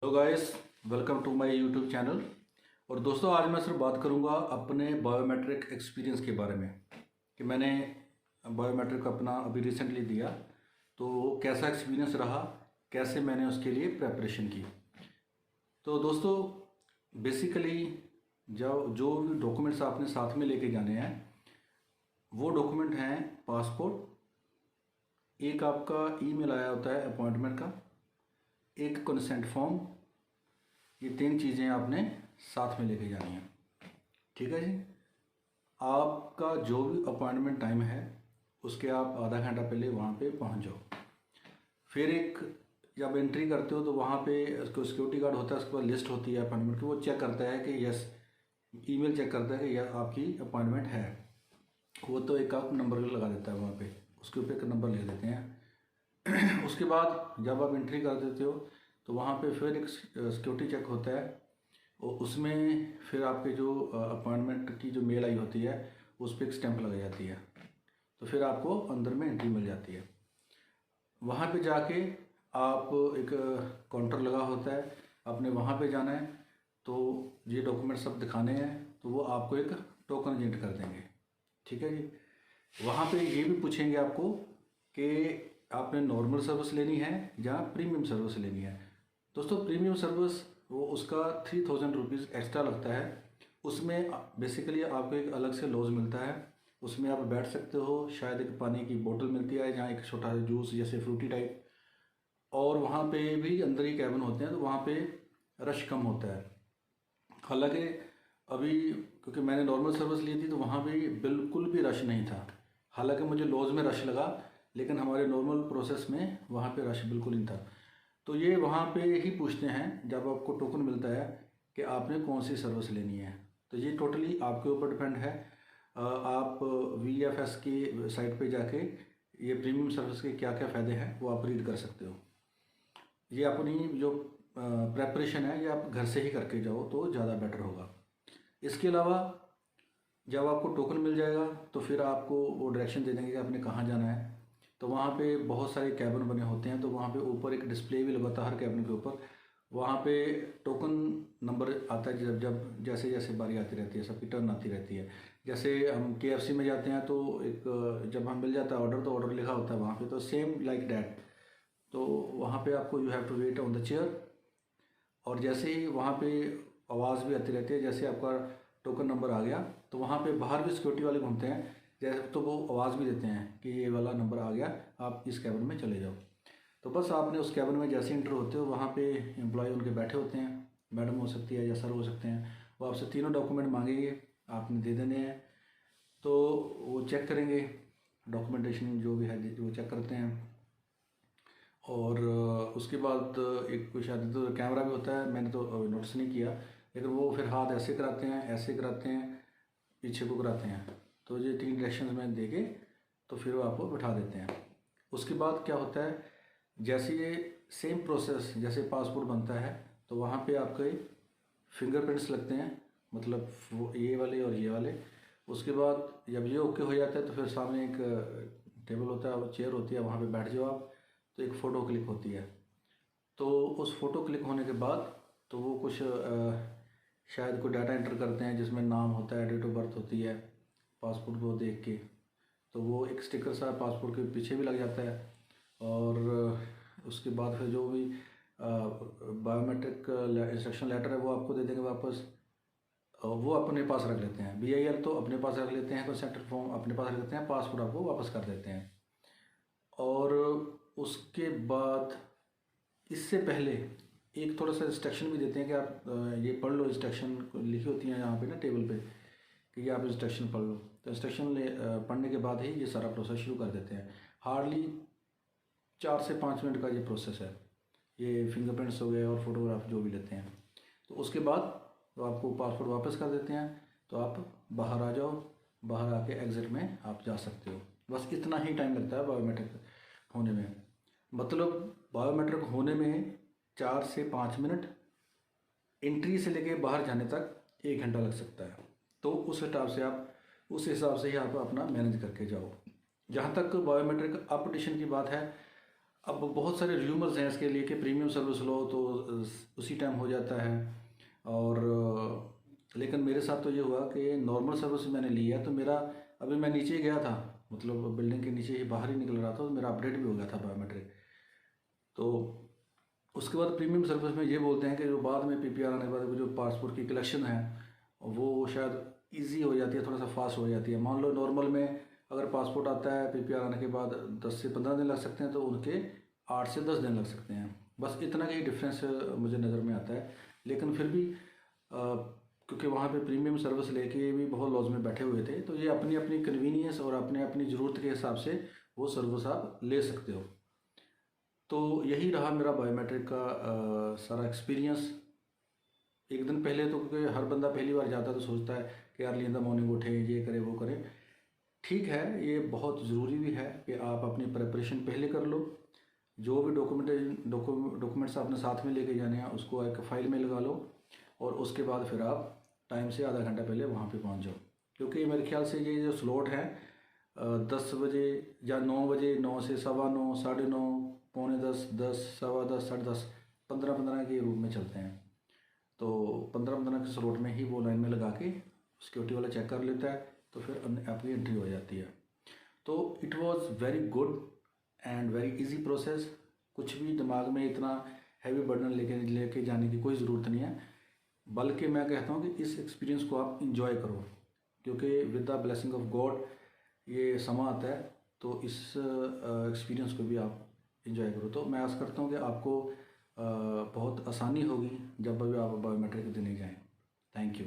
Hello guys, welcome to my YouTube channel. और दोस्तों, आज मैं सिर्फ बात करूंगा अपने बायोमेट्रिक एक्सपीरियंस के बारे में कि मैंने बायोमेट्रिक अपना अभी रिसेंटली दिया, तो कैसा एक्सपीरियंस रहा, कैसे मैंने उसके लिए प्रेपरेशन की। तो दोस्तों, बेसिकली जो भी डॉक्यूमेंट्स आपने साथ में लेके जाने हैं, वो डॉक्यूमेंट हैं पासपोर्ट, एक आपका ईमेल आया होता है अपॉइंटमेंट का, एक कंसेंट फॉर्म। ये तीन चीज़ें आपने साथ में लेके जानी है। ठीक है जी। आपका जो भी अपॉइंटमेंट टाइम है, उसके आप आधा घंटा पहले वहाँ पे पहुँच जाओ। फिर एक जब एंट्री करते हो तो वहाँ पे उसको सिक्योरिटी गार्ड होता है, उसके बाद लिस्ट होती है अपॉइंटमेंट की। वो चेक करता है कि यस, ईमेल चेक करता है कि यस आपकी अपॉइंटमेंट है। वो तो एक आप नंबर लगा देता है वहाँ पे, उसके ऊपर एक नंबर लिख देते हैं। उसके बाद जब आप एंट्री कर देते हो तो वहाँ पे फिर एक सिक्योरिटी चेक होता है, और उसमें फिर आपके जो अपॉइंटमेंट की जो मेल आई होती है उस पर एक स्टैंप लगाई जाती है, तो फिर आपको अंदर में एंट्री मिल जाती है। वहाँ पे जाके आप एक काउंटर लगा होता है, आपने वहाँ पे जाना है, तो ये डॉक्यूमेंट सब दिखाने हैं, तो वो आपको एक टोकन जेंट कर देंगे। ठीक है जी। वहाँ पे ये भी पूछेंगे आपको कि आपने नॉर्मल सर्विस लेनी है या प्रीमियम सर्विस लेनी है। दोस्तों, प्रीमियम सर्विस वो उसका 3000 रुपीज़ एक्स्ट्रा लगता है। उसमें बेसिकली आपको एक अलग से लॉज मिलता है, उसमें आप बैठ सकते हो, शायद एक पानी की बोतल मिलती है, जहाँ एक छोटा सा जूस जैसे फ्रूटी टाइप, और वहाँ पे भी अंदर ही कैबिन होते हैं, तो वहाँ पे रश कम होता है। हालांकि अभी क्योंकि मैंने नॉर्मल सर्विस ली थी तो वहाँ भी बिल्कुल भी रश नहीं था। हालांकि मुझे लॉज में रश लगा, लेकिन हमारे नॉर्मल प्रोसेस में वहाँ पे रश बिल्कुल नहीं था। तो ये वहाँ पे ही पूछते हैं जब आपको टोकन मिलता है कि आपने कौन सी सर्विस लेनी है। तो ये टोटली आपके ऊपर डिपेंड है। आप VFS की साइट पे जाके ये प्रीमियम सर्विस के क्या क्या फ़ायदे हैं वो आप रीड कर सकते हो। ये अपनी जो प्रेपरेशन है ये आप घर से ही करके जाओ तो ज़्यादा बेटर होगा। इसके अलावा जब आपको टोकन मिल जाएगा तो फिर आपको वो डायरेक्शन दे देंगे कि आपने कहाँ जाना है। तो वहाँ पे बहुत सारे कैबिन बने होते हैं, तो वहाँ पे ऊपर एक डिस्प्ले भी लगा होता है हर कैबिन के ऊपर। वहाँ पे टोकन नंबर आता है, जब जब जैसे जैसे बारी आती रहती है, सबकी टर्न आती रहती है। जैसे हम KFC में जाते हैं तो एक जब हम मिल जाता है ऑर्डर, तो ऑर्डर लिखा होता है वहाँ पे, तो सेम लाइक डैट। तो वहाँ पे आपको you have to wait on the chair, और जैसे ही वहाँ पे आवाज़ भी आती रहती है, जैसे आपका टोकन नंबर आ गया तो वहाँ पे बाहर भी सिक्योरिटी वाले घूमते हैं, जैसे तो वो आवाज़ भी देते हैं कि ये वाला नंबर आ गया, आप इस कैबिन में चले जाओ। तो बस आपने उस कैबिन में जैसे इंटर होते हो, वहाँ पे एम्प्लॉय उनके बैठे होते हैं, मैडम हो सकती है या सर हो सकते हैं। वो आपसे तीनों डॉक्यूमेंट मांगेंगे, आपने दे देने हैं। तो वो चेक करेंगे, डॉक्यूमेंटेशन जो भी है वो चेक करते हैं। और उसके बाद एक कोई शायद तो कैमरा भी होता है, मैंने तो नोटिस नहीं किया, लेकिन वो फिर हाथ ऐसे कराते हैं, ऐसे कराते हैं, पीछे को कराते हैं। तो ये तीन डायरेक्शंस में देके तो फिर वो आपको बिठा देते हैं। उसके बाद क्या होता है, जैसे ये सेम प्रोसेस जैसे पासपोर्ट बनता है, तो वहाँ पे आपके फिंगरप्रिंट्स लगते हैं, मतलब वो ये वाले और ये वाले। उसके बाद जब ये ओके हो जाता है तो फिर सामने एक टेबल होता है, चेयर होती है, वहाँ पे बैठ जाओ आप, तो एक फ़ोटो क्लिक होती है। तो उस फ़ोटो क्लिक होने के बाद तो वो कुछ शायद कोई डाटा एंटर करते हैं, जिसमें नाम होता है, डेट ऑफ बर्थ होती है, पासपोर्ट को देख के। तो वो एक स्टिकर सा पासपोर्ट के पीछे भी लग जाता है। और उसके बाद फिर जो भी बायोमेट्रिक इंस्ट्रक्शन लेटर है वो आपको दे देंगे वापस। वो अपने पास रख लेते हैं, BIL तो अपने पास रख लेते हैं, कंसेंट फॉर्म अपने पास रख लेते हैं, पासपोर्ट आपको वापस कर देते हैं। और उसके बाद इससे पहले एक थोड़ा सा इंस्ट्रक्शन भी देते हैं कि आप ये पढ़ लो, इंस्ट्रक्शन लिखी होती हैं यहाँ पे ना टेबल पे कि ये आप इंस्ट्रक्शन पढ़ लो। तो इंस्ट्रक्शन पढ़ने के बाद ही ये सारा प्रोसेस शुरू कर देते हैं। हार्डली 4 से 5 मिनट का ये प्रोसेस है। ये फिंगरप्रिंट्स हो गए और फोटोग्राफ जो भी लेते हैं, तो उसके बाद तो आपको पासपोर्ट वापस कर देते हैं, तो आप बाहर आ जाओ, बाहर आके एग्ज़िट में आप जा सकते हो। बस इतना ही टाइम लगता है बायोमेट्रिक होने में। मतलब बायोमेट्रिक होने में 4 से 5 मिनट, एंट्री से लेके बाहर जाने तक 1 घंटा लग सकता है। तो उस हिसाब से ही आप अपना मैनेज करके जाओ। जहाँ तक बायोमेट्रिक अपडेशन की बात है, अब बहुत सारे र्यूमर्स हैं इसके लिए कि प्रीमियम सर्विस लो तो उसी टाइम हो जाता है। और लेकिन मेरे साथ तो ये हुआ कि नॉर्मल सर्विस मैंने ली है तो मेरा, अभी मैं नीचे ही गया था, मतलब बिल्डिंग के नीचे ही बाहर ही निकल रहा था तो मेरा अपडेट भी हो गया था बायोमेट्रिक। तो उसके बाद प्रीमियम सर्विस में ये बोलते हैं कि जो बाद में पीपीआर आने के बाद जो पासपोर्ट की कलेक्शन है वो शायद इजी हो जाती है, थोड़ा सा फास्ट हो जाती है। मान लो नॉर्मल में अगर पासपोर्ट आता है पीपीआर आने के बाद 10 से 15 दिन लग सकते हैं, तो उनके 8 से 10 दिन लग सकते हैं। बस इतना ही डिफरेंस मुझे नज़र में आता है। लेकिन फिर भी क्योंकि वहाँ पे प्रीमियम सर्विस लेके भी बहुत लॉज में बैठे हुए थे, तो ये अपनी अपनी कन्वीनियंस और अपने अपनी ज़रूरत के हिसाब से वो सर्विस आप ले सकते हो। तो यही रहा मेरा बायोमेट्रिक का सारा एक्सपीरियंस। एक दिन पहले तो, क्योंकि हर बंदा पहली बार जाता है तो सोचता है कि अर्ली इन द मॉर्निंग उठे, ये करे वो करे। ठीक है, ये बहुत ज़रूरी भी है कि आप अपनी प्रिपरेशन पहले कर लो। जो भी डॉक्यूमेंट्स आपने साथ में लेके जाने हैं उसको एक फ़ाइल में लगा लो, और उसके बाद फिर आप टाइम से आधा घंटा पहले वहाँ पे पहुँच जाओ। क्योंकि मेरे ख्याल से ये जो स्लॉट है 10 बजे या 9 बजे, 9 से 9:15, 9:30, पौने 10, 10, 10:15, 10:30, 15-15 के रूप में चलते हैं। तो 15-15 के स्लॉट में ही वो लाइन में लगा के सिक्योरिटी वाला चेक कर लेता है, तो फिर आपकी एंट्री हो जाती है। तो it was very good and very easy process. कुछ भी दिमाग में इतना हैवी बर्डन लेके जाने की कोई ज़रूरत नहीं है, बल्कि मैं कहता हूँ कि इस एक्सपीरियंस को आप इंजॉय करो, क्योंकि with the blessing of God ये समा आता है। तो इस एक्सपीरियंस को भी आप इंजॉय करो। तो मैं आशा करता हूँ कि आपको बहुत आसानी होगी जब भी आप बायोमेट्रिक देने जाएँ। Thank you.